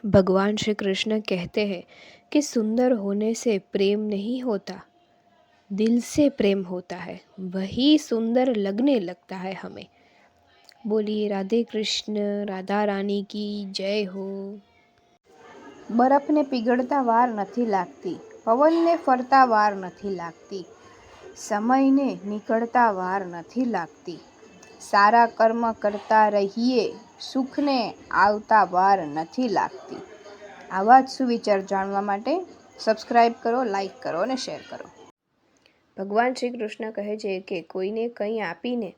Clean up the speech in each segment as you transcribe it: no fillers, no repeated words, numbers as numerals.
भगवान श्री कृष्ण कहते हैं कि सुंदर होने से प्रेम नहीं होता, दिल से प्रेम होता है, वही सुंदर लगने लगता है हमें। बोलिए राधे कृष्ण राधा रानी की जय हो। બરફને પીગળતા વાર નથી લાગતી, પવનને ફરતા વાર નથી લાગતી, સમયને નીકળતા વાર નથી લાગતી, સારા કર્મ કરતા રહીએ, સુખને આવતા વાર નથી લાગતી। આવા જ સુવિચાર જાણવા માટે સબસ્ક્રાઈબ કરો, લાઈક કરો અને શેર કરો। ભગવાન શ્રી કૃષ્ણ કહે છે કે કોઈને કંઈ આપીને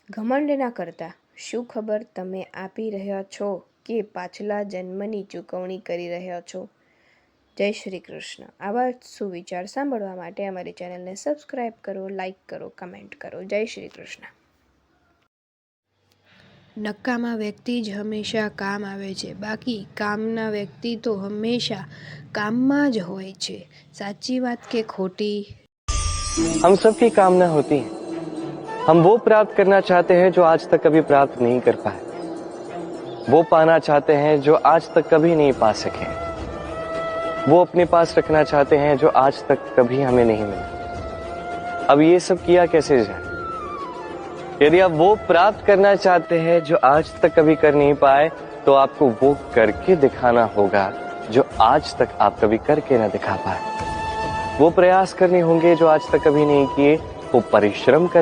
ઘમંડ ના કરતા। શું ખબર તમે આપી રહ્યા છો કે પાછલા જન્મની ચૂકવણી કરી રહ્યા છો? જય શ્રી કૃષ્ણ। આવા સુવિચાર સાંભળવા માટે અમારી ચેનલને સબસ્ક્રાઈબ કરો, લાઈક કરો, કમેન્ટ કરો। જય શ્રી કૃષ્ણ। નકામા વ્યક્તિ જ હંમેશા કામ આવે છે, બાકી કામના વ્યક્તિ તો હંમેશા કામમાં જ હોય છે। સાચી વાત કે ખોટી? हम सबकी कामना होती है, हम वो प्राप्त करना चाहते हैं जो आज तक कभी प्राप्त नहीं कर पाए, वो पाना चाहते हैं जो आज तक कभी नहीं पा सके, वो अपने पास रखना चाहते हैं जो आज तक कभी हमें नहीं मिला। अब ये सब किया कैसे जाए? यदि आप वो प्राप्त करना चाहते हैं जो आज तक कभी कर नहीं पाए, तो आपको वो करके दिखाना होगा जो आज तक आप कभी करके ना दिखा पाए। वो प्रयास करने होंगे जो आज तक कभी नहीं किए, वो परिश्रम कर